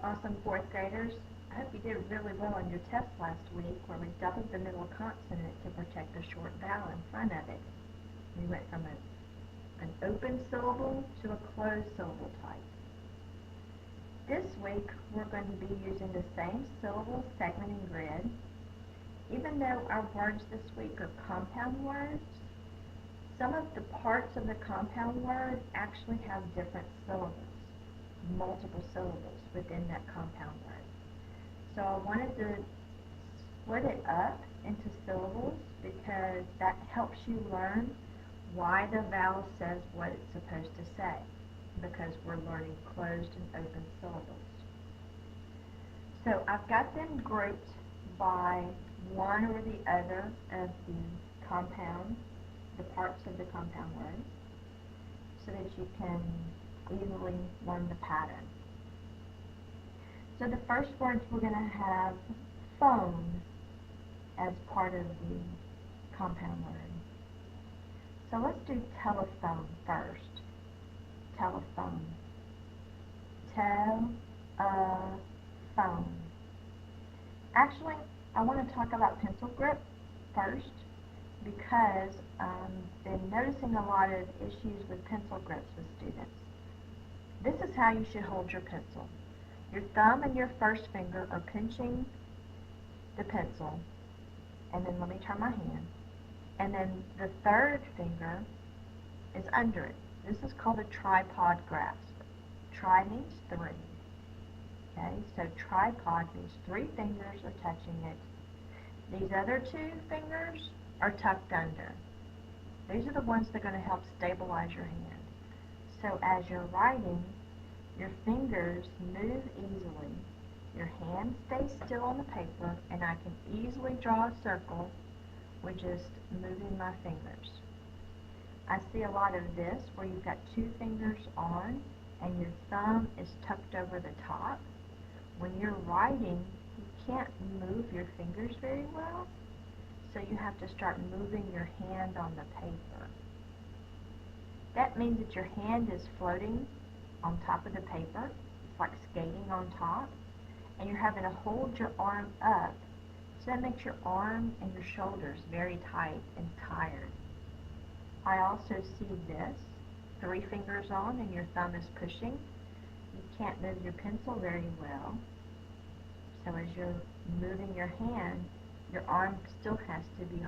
Awesome fourth graders. I hope you did really well on your test last week where we doubled the middle consonant to protect the short vowel in front of it. We went from an open syllable to a closed syllable type. This week we're going to be using the same syllable segment and grid. Even though our words this week are compound words, some of the parts of the compound word actually have different syllables, multiple syllables within that compound word. So I wanted to split it up into syllables because that helps you learn why the vowel says what it's supposed to say, because we're learning closed and open syllables. So I've got them grouped by one or the other of the compound, the parts of the compound word, so that you can easily learn the pattern. So the first words we're going to have phone as part of the compound word. So let's do telephone first. Telephone. Telephone. Actually, I want to talk about pencil grip first because I've been noticing a lot of issues with pencil grips with students. This is how you should hold your pencil. Your thumb and your first finger are pinching the pencil, and then let me turn my hand, and then the third finger is under it. This is called a tripod grasp. Tri means three. Okay, so tripod means three fingers are touching it. These other two fingers are tucked under. These are the ones that are going to help stabilize your hand. So as you're writing, your fingers move easily. Your hand stays still on the paper, and I can easily draw a circle with just moving my fingers. I see a lot of this where you've got two fingers on and your thumb is tucked over the top. When you're writing, you can't move your fingers very well, so you have to start moving your hand on the paper. That means that your hand is floating on top of the paper. It's like skating on top, and you're having to hold your arm up, so that makes your arm and your shoulders very tight and tired. I also see this, three fingers on and your thumb is pushing. You can't move your pencil very well, so as you're moving your hand, your arm still has to be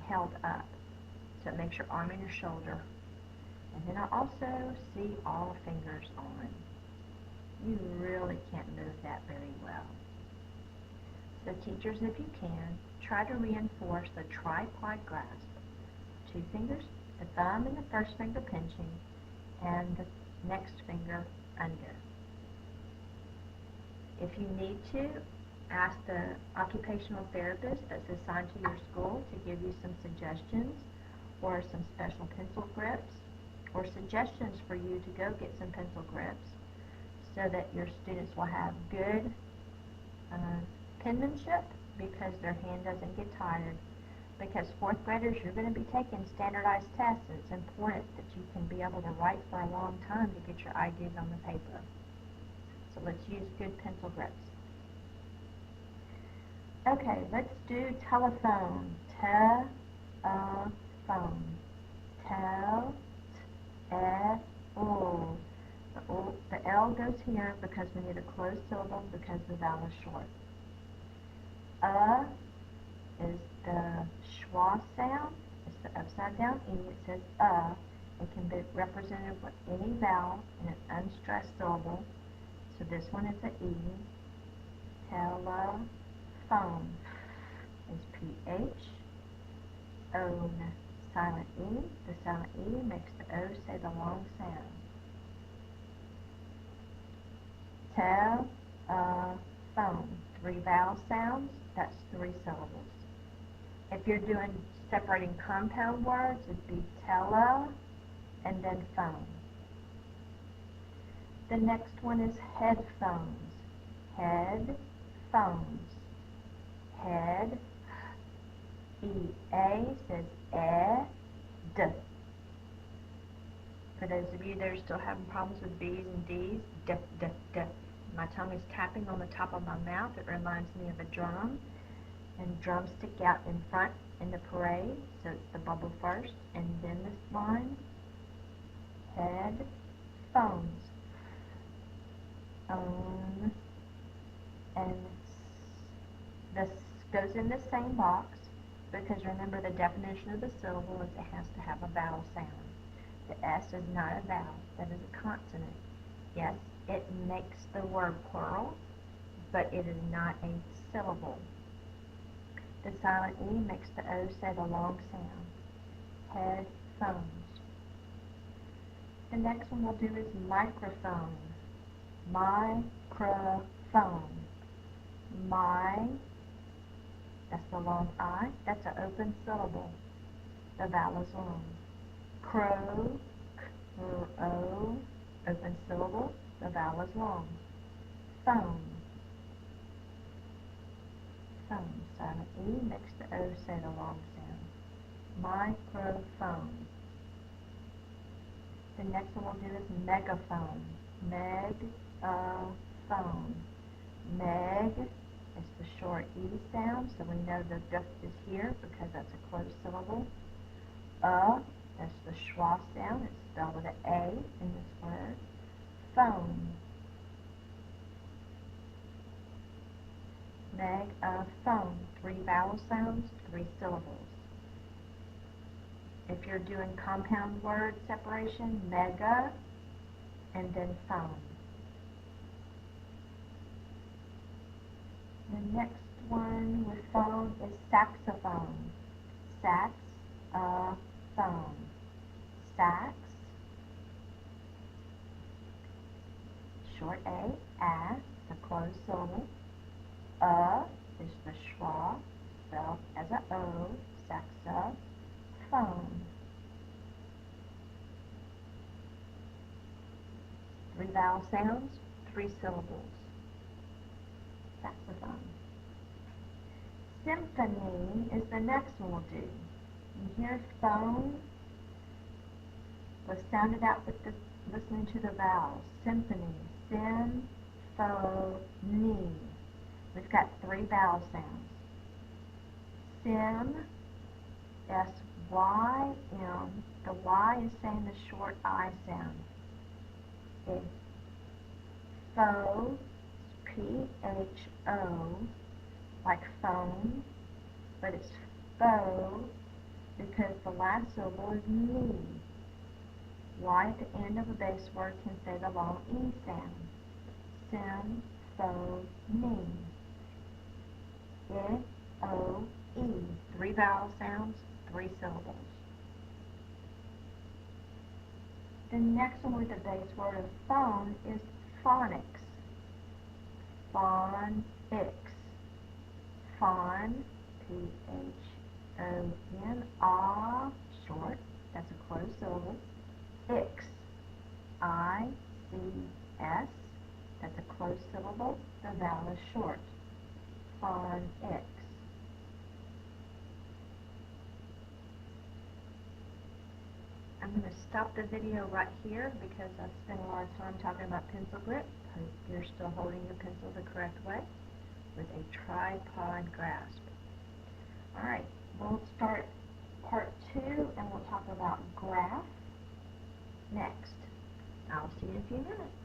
held up, so it makes your arm and your shoulder. And then I also see all fingers on. You really can't move that very well. So teachers, if you can, try to reinforce the tripod grasp. Two fingers, the thumb and the first finger pinching, and the next finger under. If you need to, ask the occupational therapist that's assigned to your school to give you some suggestions or some special pencil grips, or suggestions for you to go get some pencil grips so that your students will have good penmanship because their hand doesn't get tired. Because fourth graders, you're going to be taking standardized tests, and it's important that you can be able to write for a long time to get your ideas on the paper. So let's use good pencil grips. Okay, let's do telephone. Telephone. The L goes here because we need a closed syllable because the vowel is short. Is the schwa sound. It's the upside down E. It says It can be represented with any vowel in an unstressed syllable. So this one is an E. Telephone is PH. O, silent E. The silent E makes the O say the long sound. Telephone. Three vowel sounds, that's three syllables. If you're doing separating compound words, it'd be tele and then phone. The next one is headphones. Headphones. Head. E-A says D. For those of you that are still having problems with B's and D's, D. my tongue is tapping on the top of my mouth. It reminds me of a drum, and drums stick out in front in the parade, so it's the bubble first, and then this line, head, phones, and this goes in the same box, because remember the definition of the syllable is it has to have a vowel sound. The S is not a vowel, that is a consonant. Yes, it makes the word plural, but it is not a syllable. The silent E makes the O say the long sound. Headphones. The next one we'll do is microphone. Microphone. That's the long I. That's an open syllable. The vowel is long. Crow, crow, open syllable. The vowel is long. Phone. Phone. Silent E makes the O say the long sound. Microphone. The next one we'll do is megaphone. Meg-phone. Meg is the short E sound, so we know the duck is here because that's a closed syllable. That's the schwa sound. It's spelled with an A in this word. Phone. Megaphone. 3 vowel sounds, 3 syllables. If you're doing compound word separation, mega and then phone. The next one with phone is saxophone. Sax-a-phone. Sax, short A, it's a closed syllable. Is the schwa, spelled as a O, saxophone. 3 vowel sounds, 3 syllables. Saxophone. Symphony is the next one we'll do. You hear phone was sounded out with the listening to the vowels. Symphony. Sym-pho-ny. We've got 3 vowel sounds. Sim, S-Y-M. The Y is saying the short I sound. Pho, P-H-O, like phone, but it's pho because the last syllable is me. Y at the end of a base word can say the long E sound. Sim, pho, ny. I-O-E. 3 vowel sounds, 3 syllables. The next one with the base word of phone is phonics. Phonics. Phon, P-H-O-N, ah, short, that's a closed syllable. Ix, I-C-S, that's a closed syllable, the vowel is short. Phonics. I'm going to stop the video right here because I've spent a lot of time talking about pencil grip. Hope you're still holding your pencil the correct way with a tripod grasp. Alright, we'll start part 2 and we'll talk about graph next. I'll see you in a few minutes.